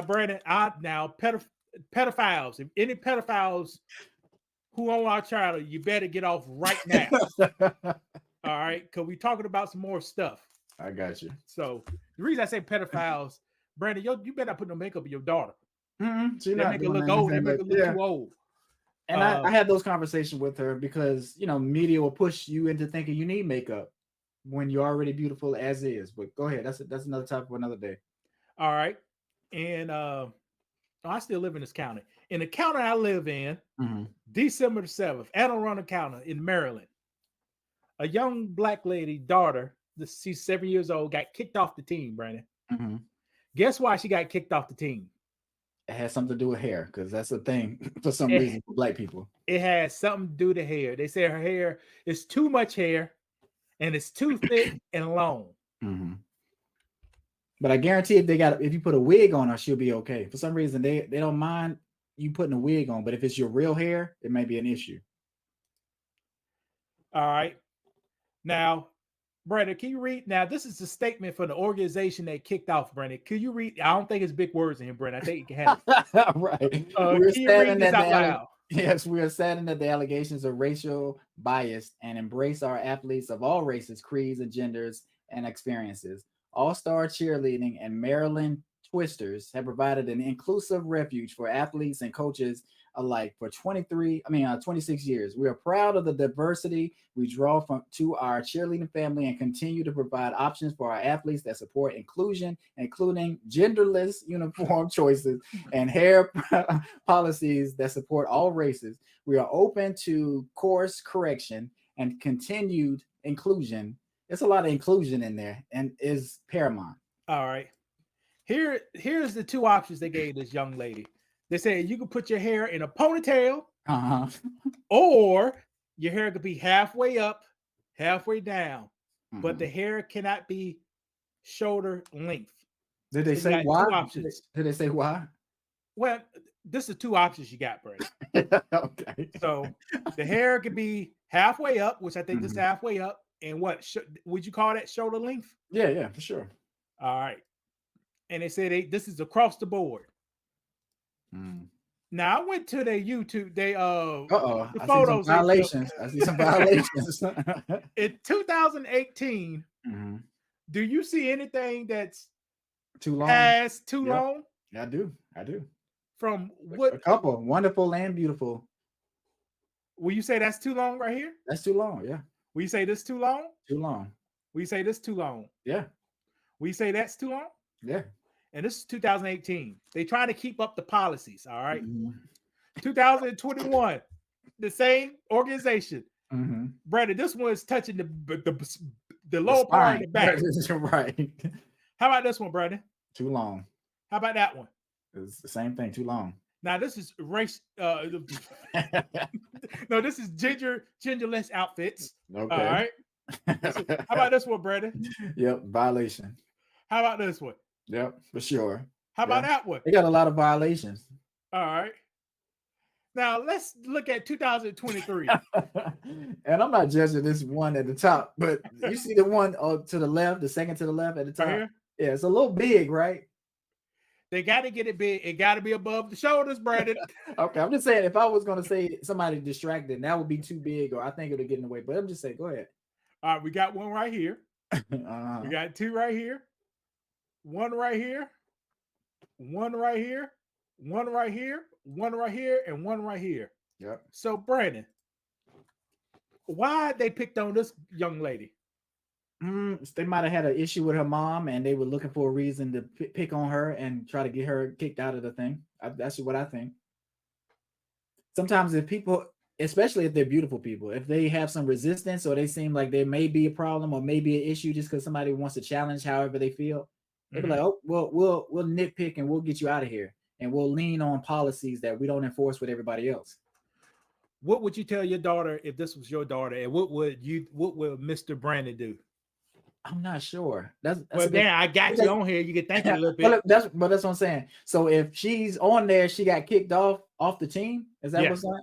Brandon, pedophiles. If any pedophiles who own our child, you better get off right now. All right, because we're talking about some more stuff. I got you. So the reason I say pedophiles, Brandon, you better not put no makeup on your daughter. She's They not make her doing look old. They anything, make but her look too old. And I had those conversations with her because media will push you into thinking you need makeup when you're already beautiful as is. But go ahead, that's another topic for another day. All right, and I still live in this county. In the county I live in, December the 7th, Anne Arundel County in Maryland, a young black lady daughter, she's 7 years old, got kicked off the team, Brandon. Guess why she got kicked off the team? It has something to do with hair, because that's a thing for some reason for black people. It has something to do with the hair. They say her hair is too much hair and it's too thick and long. But I guarantee if you put a wig on her, she'll be okay. For some reason, they don't mind you putting a wig on, but if it's your real hair, it may be an issue. All right. Now, Brandon, can you read? Now, this is a statement from the organization that kicked off, Brandon. Can you read? I don't think it's big words in here, Brandon. I think you can have it. Right. Can you read this out loud? Yes, we are saddened that the allegations of racial bias and embrace our athletes of all races, creeds, and genders and experiences. All-Star Cheerleading and Maryland Twisters have provided an inclusive refuge for athletes and coaches alike for 26 years. We are proud of the diversity we draw to our cheerleading family and continue to provide options for our athletes that support inclusion, including genderless uniform choices and hair policies that support all races. We are open to course correction and continued inclusion. There's a lot of inclusion in there and is paramount. All right. Here's the two options they gave this young lady. They said you can put your hair in a ponytail, or your hair could be halfway up, halfway down, but the hair cannot be shoulder length. Did they say why? Options. Did they say why? Well, this is two options you got, Brady. Okay. So the hair could be halfway up, which I think this is halfway up, and what would you call that, shoulder length? Yeah, for sure. All right. And they said this is across the board. Now I went to their YouTube. The photos. I see some violations. In 2018, do you see anything that's too long? Long? Yeah, I do. From what? A couple, wonderful and beautiful. Will you say that's too long right here? That's too long. Yeah. Will you say this too long? Too long. Will you say this too long? Yeah. Will you say that's too long? Yeah. And this is 2018. They try to keep up the policies. All right. 2021, the same organization. Brandon, this one is touching the lower part of the back. Right. How about this one, Brandon? Too long. How about that one? It's the same thing. Too long. Now this is race. No, this is genderless outfits. Okay. All right. How about this one, Brandon? Yep. Violation. How about this one? Yep, for sure. How about that one? They got a lot of violations. All right. Now let's look at 2023. And I'm not judging this one at the top, but you see the one to the left, the second to the left at the top. Right, yeah, it's a little big, right? They got to get it big. It got to be above the shoulders, Brandon. Okay, I'm just saying if I was going to say somebody distracted, that would be too big, or I think it would get in the way. But I'm just saying, go ahead. All right, we got one right here. We got two right here. One right here, one right here, one right here, one right here, and one right here. Yep. So, Brandon, why they picked on this young lady? They might have had an issue with her mom, and they were looking for a reason to pick on her and try to get her kicked out of the thing. That's what I think. Sometimes if people, especially if they're beautiful people, if they have some resistance or they seem like there may be a problem or maybe an issue just because somebody wants to challenge however they feel, they'll be like, oh, we'll nitpick and we'll get you out of here. And we'll lean on policies that we don't enforce with everybody else. What would you tell your daughter if this was your daughter? And what would Mr. Brandon do? I'm not sure. That's I got you on here. You can think a little bit. That's what I'm saying. So if she's on there, she got kicked off the team. Is that what's on?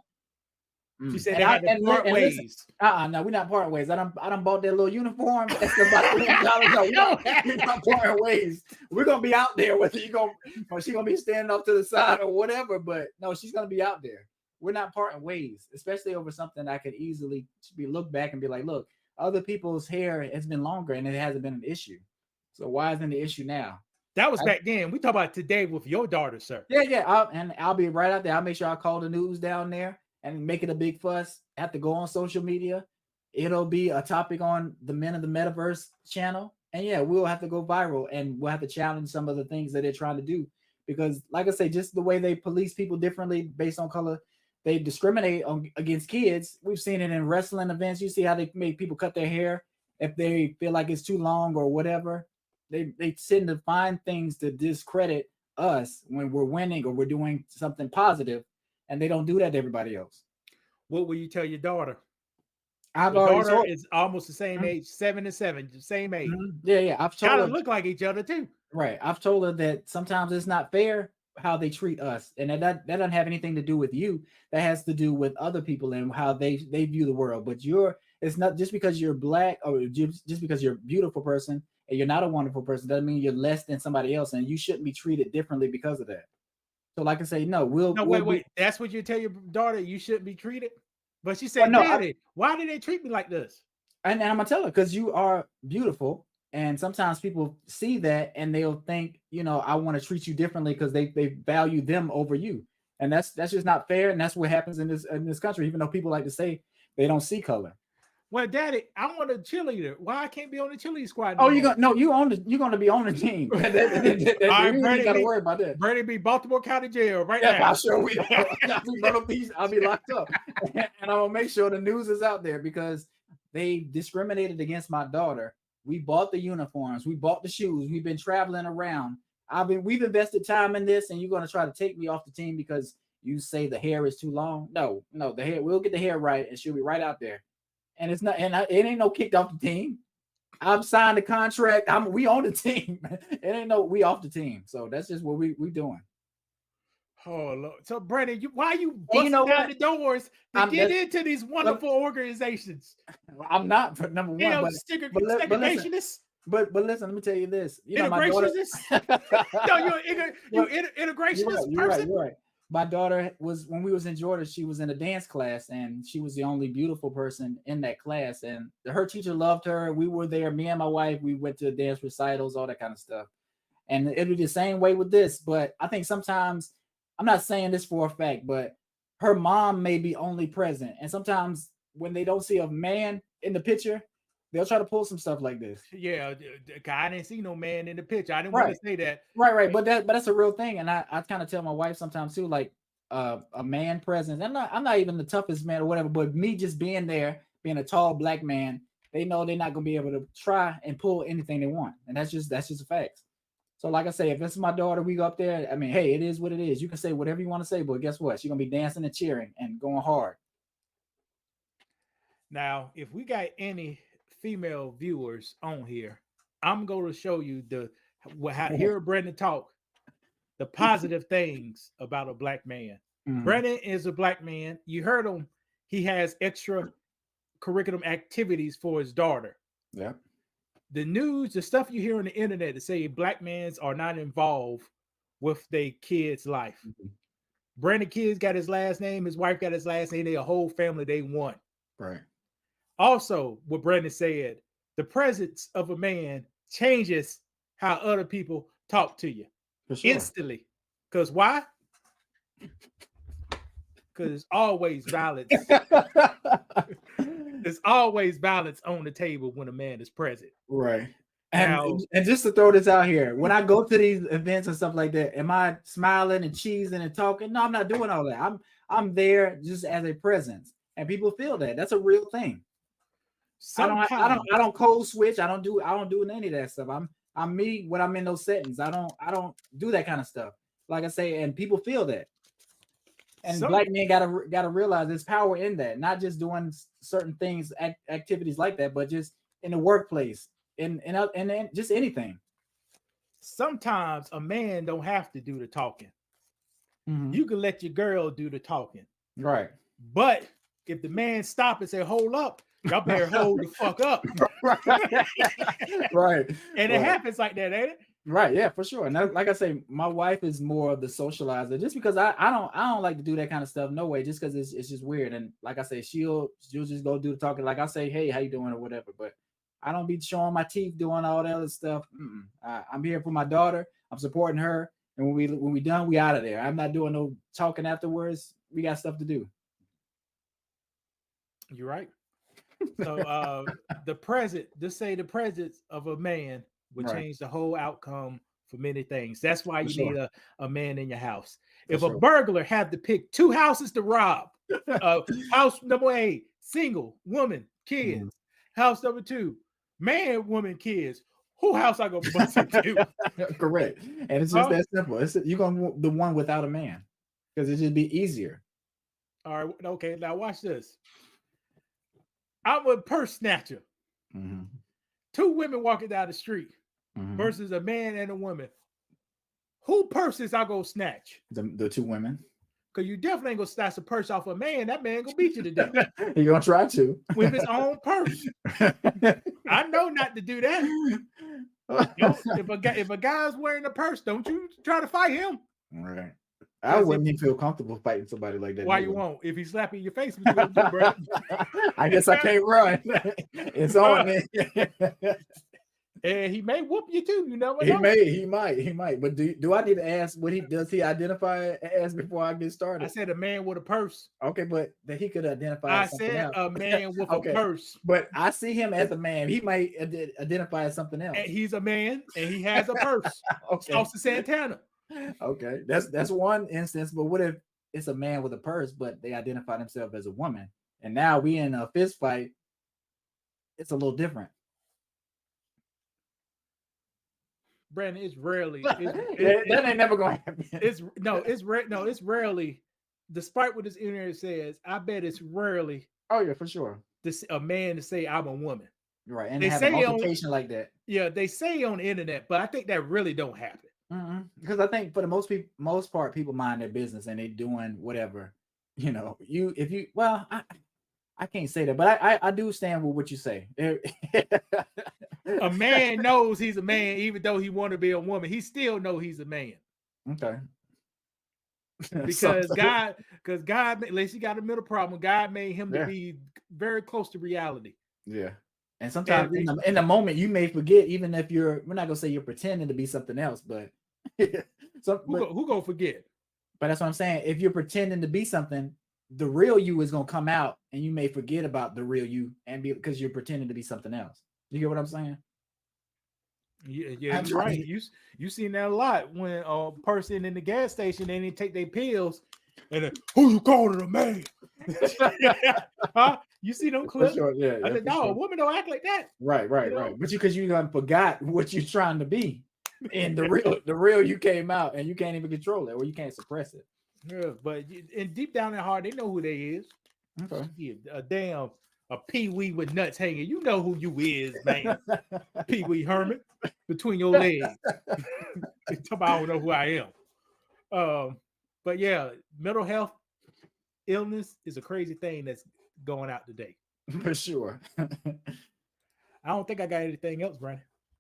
She said they had to part ways. No, we're not parting ways. I done bought that little uniform. That's about $20. No, we're not parting ways. We're gonna be out there with you. She's gonna be standing up to the side or whatever. But no, she's gonna be out there. We're not parting ways, especially over something that could easily be looked back and be like, look, other people's hair has been longer and it hasn't been an issue. So why isn't the issue now? That was back then. We talk about today with your daughter, sir. Yeah. I'll be right out there. I'll make sure I call the news down there and make it a big fuss. Have to go on social media. It'll be a topic on the Men of the Metaverse channel. And yeah, we'll have to go viral and we'll have to challenge some of the things that they're trying to do. Because like I say, just the way they police people differently based on color, they discriminate against kids. We've seen it in wrestling events. You see how they make people cut their hair if they feel like it's too long or whatever. They tend to find things to discredit us when we're winning or we're doing something positive, and they don't do that to everybody else. What will you tell your daughter? Your daughter is almost the same age, 7 and 7, the same age. Yeah. I've told her look like each other too. Right. I've told her that sometimes it's not fair how they treat us, and that doesn't have anything to do with you. That has to do with other people and how they view the world. But it's not just because you're black or just because you're a beautiful person and you're not a wonderful person doesn't mean you're less than somebody else, and you shouldn't be treated differently because of that. So, like I say, wait. That's what you tell your daughter, you shouldn't be treated. But she said, Daddy, why did they treat me like this? And I'm gonna tell her because you are beautiful. And sometimes people see that and they'll think, I want to treat you differently because they value them over you. And that's just not fair. And that's what happens in this country, even though people like to say they don't see color. Well, Daddy, I want a cheerleader. Why I can't be on the cheerleading squad? Oh, you're gonna be on the team. All right, Brady, gotta worry about that. Brady be Baltimore County Jail right now. I sure will. I'll be locked up. And I'm gonna make sure the news is out there because they discriminated against my daughter. We bought the uniforms. We bought the shoes. We've been traveling around. We've invested time in this, and you're going to try to take me off the team because you say the hair is too long. No, the hair. We'll get the hair right, and she'll be right out there. And it's not. It ain't no kicked off the team. I've signed the contract. We on the team. It ain't no we off the team. So that's just what we doing. Oh Lord. So Brandon, why are you busting down the doors to get into these wonderful organizations? I'm not for number one, but listen, let me tell you this. My daughter, you're integrationist person. You're right. My daughter when we was in Georgia, she was in a dance class and she was the only beautiful person in that class. And her teacher loved her. We were there, me and my wife, we went to dance recitals, all that kind of stuff. And it was the same way with this. But I think sometimes, I'm not saying this for a fact, but her mom may be only present. And sometimes when they don't see a man in the picture, they'll try to pull some stuff like this. Yeah, I didn't see no man in the picture. I didn't want to say that. Right. But that's a real thing. And I kind of tell my wife sometimes too, like a man presence. I'm not even the toughest man or whatever, but me just being there, being a tall black man, they know they're not gonna be able to try and pull anything they want. And that's just a fact. So like I say, if it's my daughter, we go up there. I mean, hey, it is what it is. You can say whatever you want to say, but guess what? She's going to be dancing and cheering and going hard. Now, if we got any female viewers on here, I'm going to show you hear Brandon talk, the positive things about a black man. Mm-hmm. Brandon is a black man. You heard him. He has extra curriculum activities for his daughter. Yeah. The news, the stuff you hear on the internet to say black men are not involved with their kid's life. Mm-hmm. Brandon kids got his last name. His wife got his last name. They a whole family. They won. Right. Also, what Brandon said, the presence of a man changes how other people talk to you instantly. Because why? Because it's always violence. There's always violence on the table when a man is present. Right. And just to throw this out here, when I go to these events and stuff like that, am I smiling and cheesing and talking? No, I'm not doing all that. I'm there just as a presence, and people feel that. That's a real thing. I don't code switch. I don't do any of that stuff. I'm me when I'm in those settings. I don't do that kind of stuff. Like I say, and people feel that. And black men gotta realize there's power in that, not just doing certain things, activities like that, but just in the workplace, and just anything. Sometimes a man don't have to do the talking. Mm-hmm. You can let your girl do the talking, right? But if the man stop and say, hold up, y'all better hold the fuck up. Right. And it happens like that, ain't it? Right, yeah, for sure. And like I say, my wife is more of the socializer, just because I don't like to do that kind of stuff. No way, just because it's just weird. And like I say, she'll just go do the talking. Like I say, hey, how you doing or whatever. But I don't be showing my teeth, doing all that other stuff. I'm here for my daughter. I'm supporting her. And when we done, we out of there. I'm not doing no talking afterwards. We got stuff to do. You're right. So the presence of a man would change the whole outcome for many things. That's why you need a man in your house. If a burglar had to pick 2 houses to rob, house number 8, single, woman, kids. House number 2, man, woman, kids. Who house I gonna bust into? Correct. And it's just that simple. You're gonna the one without a man, because it just be easier. All right, okay. Now watch this. I'm a purse snatcher. 2 women walking down the street versus a man and a woman. Who purses I go snatch? The 2 women. Because you definitely ain't gonna snatch a purse off a man. That man gonna beat you to death. You're gonna try to with his own purse. I know not to do that. If a guy's wearing a purse, don't you try to fight him. Right. I wouldn't even feel comfortable fighting somebody like that. Why you won't? If he's slapping your face, what you gonna do, bro? I guess I can't run. It's on me. And he may whoop you too. You never know. He might. But do I need to ask what does he identify as before I get started? I said a man with a purse. Okay, but that he could identify. I said a man with a purse. But I see him as a man. He might identify as something else. And he's a man and he has a purse. Okay. Sauce Santana. Okay, that's one instance. But what if it's a man with a purse, but they identify themselves as a woman, and now we in a fist fight? It's a little different. Brandon, it's rarely. That ain't never gonna happen. It's rarely. Despite what this internet says, I bet it's rarely. Oh yeah, for sure. A man to say I'm a woman. Right, and they have an altercation like that. Yeah, they say on the internet, but I think that really don't happen. Because I think for the most part, people mind their business and they doing whatever. You know, I can't say that, but I do stand with what you say. A man knows he's a man, even though he want to be a woman. He still know he's a man. Okay. Because God, unless he got a mental problem, God made him to be very close to reality. Yeah. And sometimes in the moment you may forget, even if we're not gonna say you're pretending to be something else, but who gonna forget? But that's what I'm saying. If you're pretending to be something, the real you is gonna come out, and you may forget about the real you because you're pretending to be something else. You get what I'm saying? Yeah, you're right. You seen that a lot when a person in the gas station they didn't take their pills, and then, who you calling a man? Huh? You see them clips? Sure, yeah. I said, no, a woman don't act like that. Right. But because you done forgot what you're trying to be, and the real you came out, and you can't even control it, or you can't suppress it. Yeah, but and deep down in their heart, they know who they is. Okay. Yeah, a Pee-wee with nuts hanging. You know who you is, man. Pee-wee Herman between your legs. I don't know who I am. But yeah, mental health illness is a crazy thing that's going out today. For sure. I don't think I got anything else, Brandon.